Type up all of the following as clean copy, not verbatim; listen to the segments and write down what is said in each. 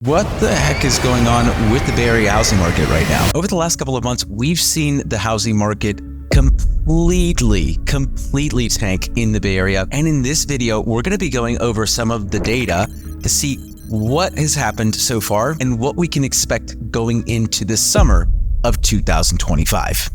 What the heck is going on with the Bay Area housing market right now? Over the last couple of months, we've seen the housing market completely tank in the Bay Area. And in this video, we're going to be going over some of the data to see what has happened so far and what we can expect going into the summer of 2025.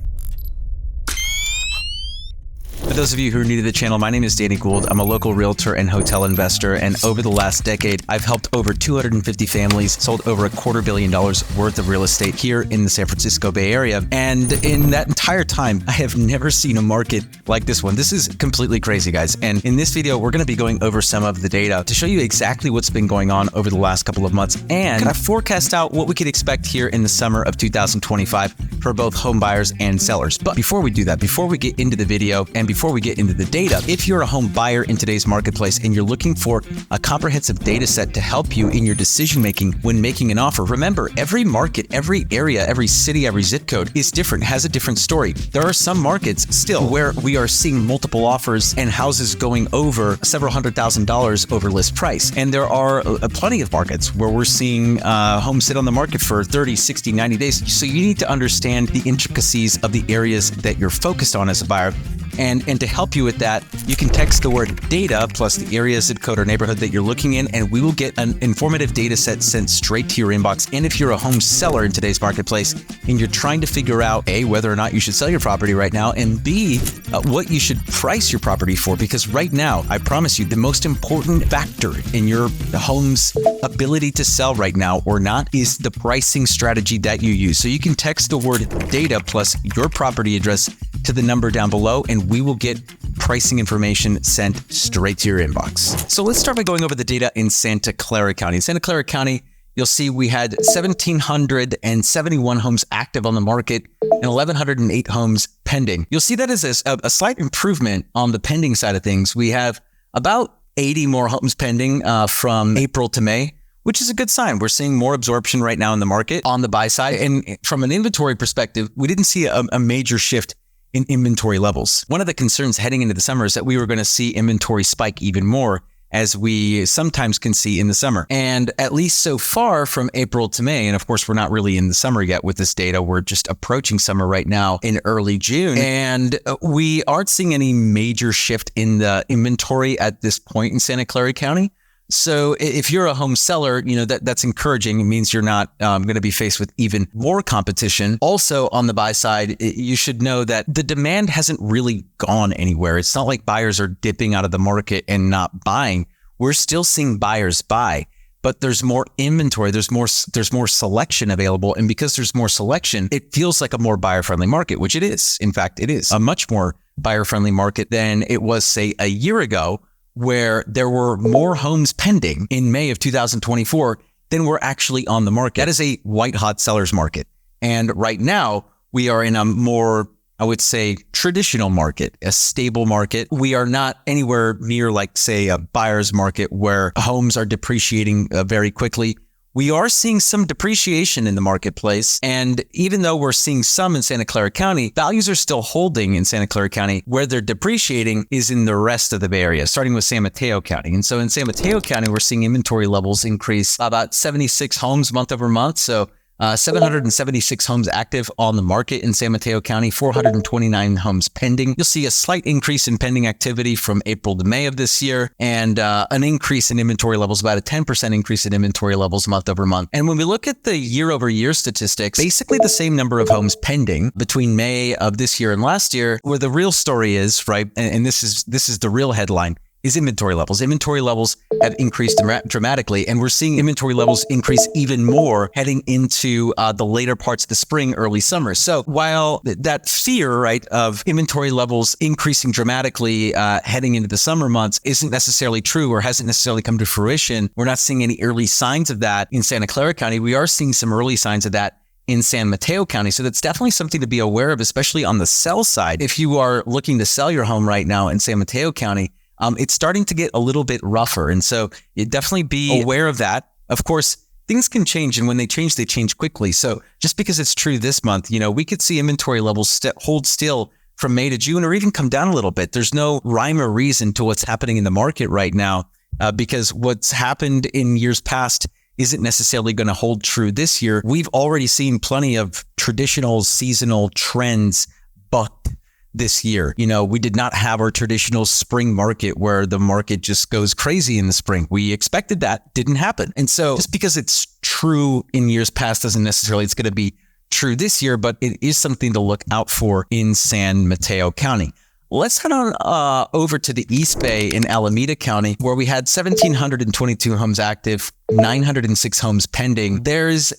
For those of you who are new to the channel, my name is Gould. I'm a local realtor and hotel investor, and over the last decade, I've helped over 250 families, sold over $250 million worth of real estate here in the San Francisco Bay Area. And in that entire time, I have never seen a market like this one. This is completely crazy, guys. And in this video, we're going to be going over some of the data to show you exactly what's been going on over the last couple of months and kind of forecast out what we could expect here in the summer of 2025 for both home buyers and sellers. But before we do that, before we get into the video and before we get into the data, if you're a home buyer in today's marketplace and you're looking for a comprehensive data set to help you in your decision making when making an offer, remember, every market, every area, every city, every zip code is different, has a different story. There are some markets still where we are seeing multiple offers and houses going over several $100,000 over list price. And there are plenty of markets where we're seeing homes sit on the market for 30, 60, 90 days. So you need to understand the intricacies of the areas that you're focused on as a buyer. And to help you with that, you can text the word data plus the area, zip code, or neighborhood that you're looking in, and we will get an informative data set sent straight to your inbox. And if you're a home seller in today's marketplace and you're trying to figure out A, whether or not you should sell your property right now, and B, what you should price your property for, because right now, I promise you, the most important factor in your home's ability to sell right now or not is the pricing strategy that you use. So you can text the word data plus your property address to the number down below, and we will get pricing information sent straight to your inbox. So let's start by going over the data in Santa Clara County. In Santa Clara County, you'll see we had 1,771 homes active on the market and 1,108 homes pending. You'll see that as a slight improvement on the pending side of things. We have about 80 more homes pending from April to May, which is a good sign. We're seeing more absorption right now in the market on the buy side. And from an inventory perspective, we didn't see a major shift in inventory levels. One of the concerns heading into the summer is that we were going to see inventory spike even more, as we sometimes can see in the summer. And at least so far from April to May, and of course, we're not really in the summer yet with this data, we're just approaching summer right now in early June. And we aren't seeing any major shift in the inventory at this point in Santa Clara County. So if you're a home seller, that's encouraging. It means you're not going to be faced with even more competition. Also on the buy side, you should know that the demand hasn't really gone anywhere. It's not like buyers are dipping out of the market and not buying. We're still seeing buyers buy, but there's more inventory. There's more selection available. And because there's more selection, it feels like a more buyer-friendly market, which it is. In fact, it is a much more buyer-friendly market than it was, say, a year ago, where there were more homes pending in May of 2024 than were actually on the market. That is a white hot seller's market. And right now we are in a more, I would say, traditional market, a stable market. We are not anywhere near like, say, a buyer's market where homes are depreciating very quickly. We are seeing some depreciation in the marketplace. And even though we're seeing some in Santa Clara County, values are still holding in Santa Clara County. Where they're depreciating is in the rest of the Bay Area, starting with San Mateo County. And so in San Mateo County, we're seeing inventory levels increase about 76 homes month over month. So 776 homes active on the market in San Mateo County, 429 homes pending. You'll see a slight increase in pending activity from April to May of this year, and an increase in inventory levels, about a 10% increase in inventory levels month over month. And when we look at the year over year statistics, basically the same number of homes pending between May of this year and last year, where the real story is, right? And this is the real headline, is inventory levels. Inventory levels have increased dramatically, and we're seeing inventory levels increase even more heading into the later parts of the spring, early summer. So while that fear, right, of inventory levels increasing dramatically heading into the summer months isn't necessarily true or hasn't necessarily come to fruition, we're not seeing any early signs of that in Santa Clara County. We are seeing some early signs of that in San Mateo County. So that's definitely something to be aware of, especially on the sell side. If you are looking to sell your home right now in San Mateo County, it's starting to get a little bit rougher. And so you definitely be aware of that. Of course, things can change, and when they change quickly. So just because it's true this month, we could see inventory levels hold still from May to June, or even come down a little bit. There's no rhyme or reason to what's happening in the market right now, because what's happened in years past isn't necessarily going to hold true this year. We've already seen plenty of traditional seasonal trends bucked this year. We did not have our traditional spring market where the market just goes crazy in the spring. We expected that, didn't happen. And so just because it's true in years past doesn't necessarily it's going to be true this year, but it is something to look out for in San Mateo County. Let's head on over to the East Bay in Alameda County, where we had 1,722 homes active, 906 homes pending. There's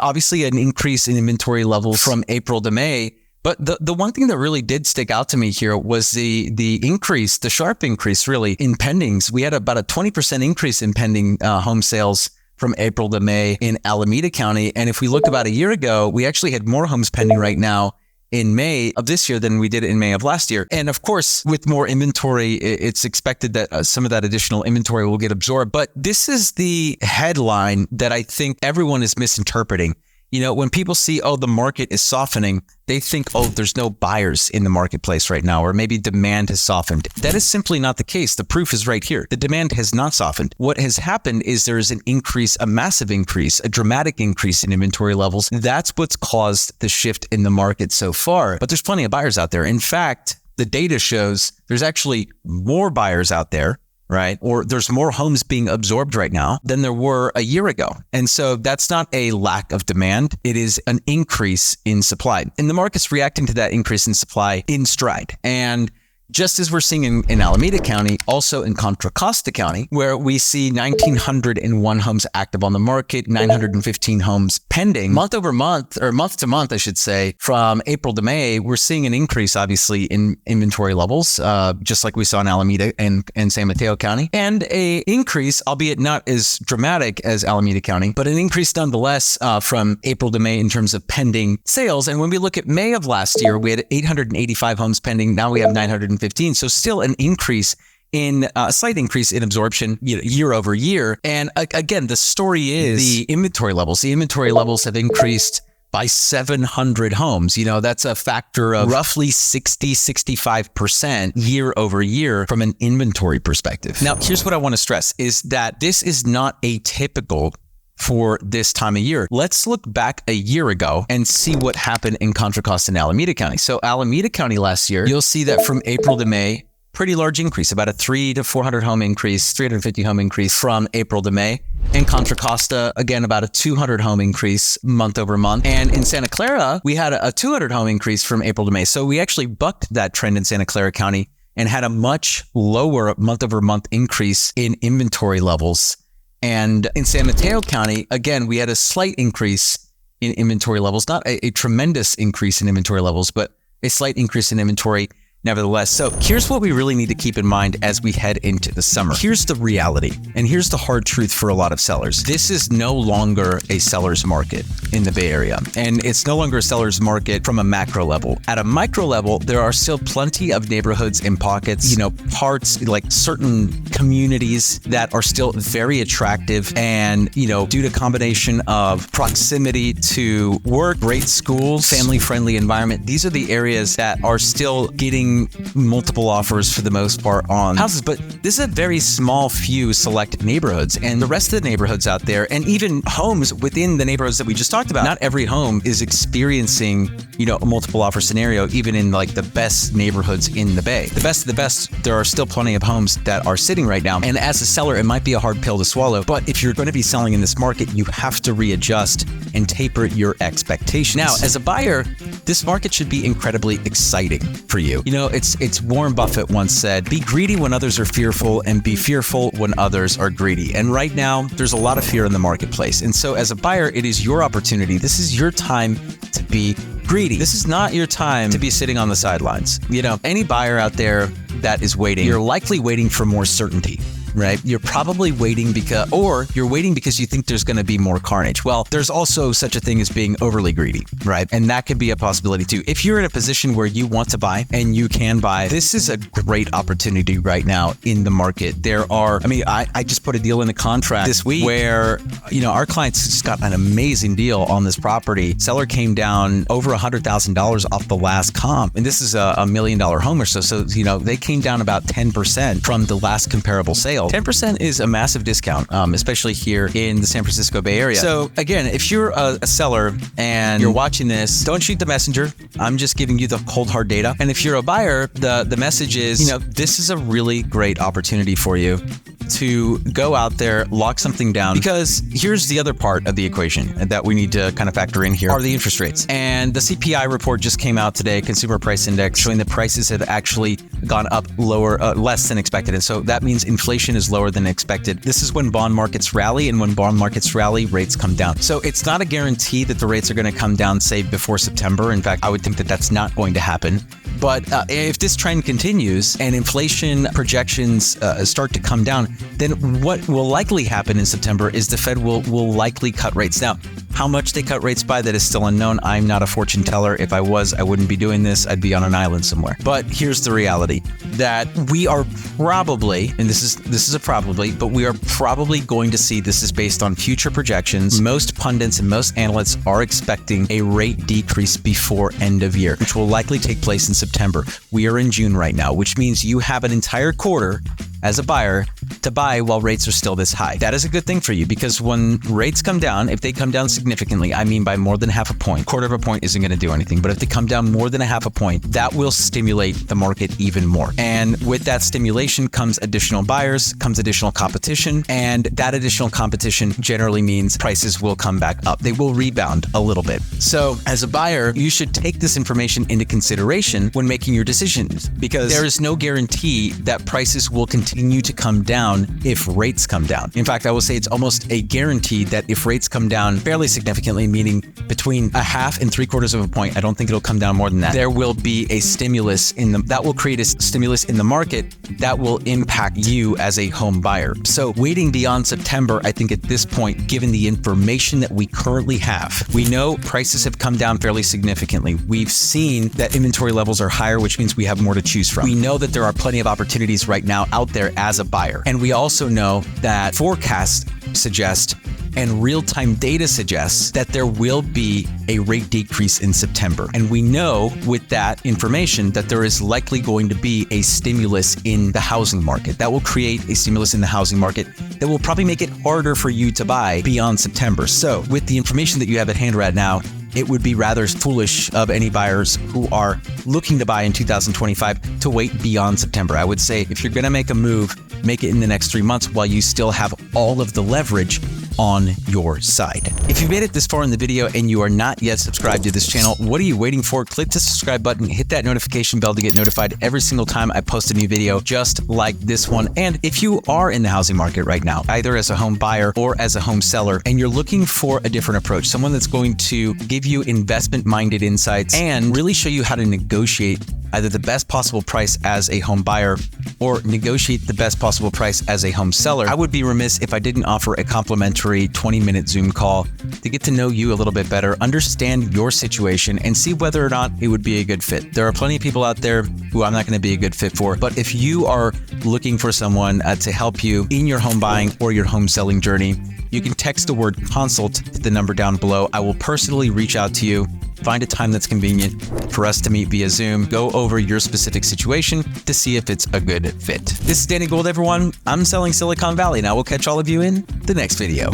obviously an increase in inventory levels from April to May. But the one thing that really did stick out to me here was the increase, the sharp increase really in pendings. We had about a 20% increase in pending home sales from April to May in Alameda County. And if we look about a year ago, we actually had more homes pending right now in May of this year than we did in May of last year. And of course, with more inventory, it's expected that some of that additional inventory will get absorbed. But this is the headline that I think everyone is misinterpreting. When people see, the market is softening, they think, there's no buyers in the marketplace right now, or maybe demand has softened. That is simply not the case. The proof is right here. The demand has not softened. What has happened is there is an increase, a massive increase, a dramatic increase in inventory levels. That's what's caused the shift in the market so far. But there's plenty of buyers out there. In fact, the data shows there's actually more buyers out there, right? Or there's more homes being absorbed right now than there were a year ago. And so that's not a lack of demand. It is an increase in supply. And the market's reacting to that increase in supply in stride. And just as we're seeing in Alameda County, also in Contra Costa County, where we see 1,901 homes active on the market, 915 homes pending. Month over month, or month to month, I should say, from April to May, we're seeing an increase, obviously, in inventory levels, just like we saw in Alameda and San Mateo County. And a increase, albeit not as dramatic as Alameda County, but an increase nonetheless from April to May in terms of pending sales. And when we look at May of last year, we had 885 homes pending. Now we have 915. So still an increase in a slight increase in absorption year over year. And again, the story is the inventory levels. The inventory levels have increased by 700 homes. That's a factor of roughly 65% year over year from an inventory perspective. Now, here's what I want to stress is that this is not atypical for this time of year. Let's look back a year ago and see what happened in Contra Costa and Alameda County. So Alameda County last year, you'll see that from April to May, pretty large increase, about a 300 to 400 home increase, 350 home increase from April to May. In Contra Costa, again, about a 200 home increase month over month. And in Santa Clara, we had a 200 home increase from April to May. So we actually bucked that trend in Santa Clara County and had a much lower month over month increase in inventory levels. And in San Mateo County, again, we had a slight increase in inventory levels, not a tremendous increase in inventory levels, but a slight increase in inventory nevertheless. So here's what we really need to keep in mind as we head into the summer. Here's the reality, and here's the hard truth for a lot of sellers. This is no longer a seller's market in the Bay Area, and it's no longer a seller's market from a macro level. At a micro level, there are still plenty of neighborhoods and pockets, parts like certain communities that are still very attractive, and due to combination of proximity to work, great schools, family-friendly environment, these are the areas that are still getting multiple offers for the most part on houses. But this is a very small few select neighborhoods, and the rest of the neighborhoods out there, and even homes within the neighborhoods that we just talked about, not every home is experiencing a multiple offer scenario, even in like the best neighborhoods in the Bay. The best of the best, there are still plenty of homes that are sitting right now, and as a seller, it might be a hard pill to swallow, but if you're going to be selling in this market, you have to readjust and taper your expectations. Now, as a buyer, this market should be incredibly exciting for you. It's Warren Buffett once said, be greedy when others are fearful and be fearful when others are greedy. And right now, there's a lot of fear in the marketplace. And so as a buyer, it is your opportunity. This is your time to be greedy. This is not your time to be sitting on the sidelines. Any buyer out there that is waiting, you're likely waiting for more certainty. Right? You're probably waiting you're waiting because you think there's going to be more carnage. Well, there's also such a thing as being overly greedy, right? And that could be a possibility too. If you're in a position where you want to buy and you can buy, this is a great opportunity right now in the market. I just put a deal in a contract this week where, our clients just got an amazing deal on this property. Seller came down over $100,000 off the last comp. And this is a $1 million home or so. So, they came down about 10% from the last comparable sale. sale, 10% is a massive discount, especially here in the San Francisco Bay Area. So again, if you're a seller and you're watching this, don't shoot the messenger. I'm just giving you the cold hard data. And if you're a buyer, the message is, this is a really great opportunity for you to go out there, lock something down, because here's the other part of the equation that we need to kind of factor in here are the interest rates. And the CPI report just came out today, Consumer Price Index, showing that prices have actually gone up less than expected. And so that means inflation is lower than expected. This is when bond markets rally, and when bond markets rally, rates come down. So it's not a guarantee that the rates are going to come down, say, before September. In fact, I would think that that's not going to happen. But if this trend continues and inflation projections start to come down, then what will likely happen in September is the Fed will likely cut rates. Now, how much they cut rates by, that is still unknown. I'm not a fortune teller. If I was, I wouldn't be doing this. I'd be on an island somewhere. But here's the reality, that we are probably, and this is a probably, but we are probably going to see, this is based on future projections. Most pundits and most analysts are expecting a rate decrease before end of year, which will likely take place in September. We are in June right now, which means you have an entire quarter as a buyer to buy while rates are still this high. That is a good thing for you, because when rates come down, if they come down significantly, I mean by more than half a point, quarter of a point isn't going to do anything, but if they come down more than a half a point, that will stimulate the market even more. And with that stimulation comes additional buyers, comes additional competition, and that additional competition generally means prices will come back up. They will rebound a little bit. So as a buyer, you should take this information into consideration when making your decisions, because there is no guarantee that prices will continue to come down if rates come down. In fact, I will say it's almost a guarantee that if rates come down fairly significantly, meaning between 1/2 and 3/4 of a point, I don't think it'll come down more than that, there will be a stimulus that will create a stimulus in the market that will impact you as a home buyer. So waiting beyond September, I think at this point, given the information that we currently have, we know prices have come down fairly significantly. We've seen that inventory levels are higher, which means we have more to choose from. We know that there are plenty of opportunities right now out there as a buyer. And we also know that forecasts suggest and real-time data suggests that there will be a rate decrease in September. And we know with that information that there is likely going to be a stimulus in the housing market. That will create a stimulus in the housing market that will probably make it harder for you to buy beyond September. So with the information that you have at hand right now, it would be rather foolish of any buyers who are looking to buy in 2025 to wait beyond September. I would say if you're going to make a move, make it in the next 3 months while you still have all of the leverage on your side. If you made it this far in the video and you are not yet subscribed to this channel, what are you waiting for? Click the subscribe button, hit that notification bell to get notified every single time I post a new video just like this one. And if you are in the housing market right now, either as a home buyer or as a home seller, and you're looking for a different approach, someone that's going to give you investment-minded insights and really show you how to negotiate either the best possible price as a home buyer or negotiate the best possible price as a home seller, I would be remiss if I didn't offer a complimentary 20-minute Zoom call to get to know you a little bit better, understand your situation, and see whether or not it would be a good fit. There are plenty of people out there who I'm not going to be a good fit for, but if you are looking for someone to help you in your home buying or your home selling journey, you can text the word consult to the number down below. I will personally reach out to you, find a time that's convenient for us to meet via Zoom, go over your specific situation to see if it's a good fit. This is Danny Gould, everyone. I'm selling Silicon Valley, and I will catch all of you in the next video.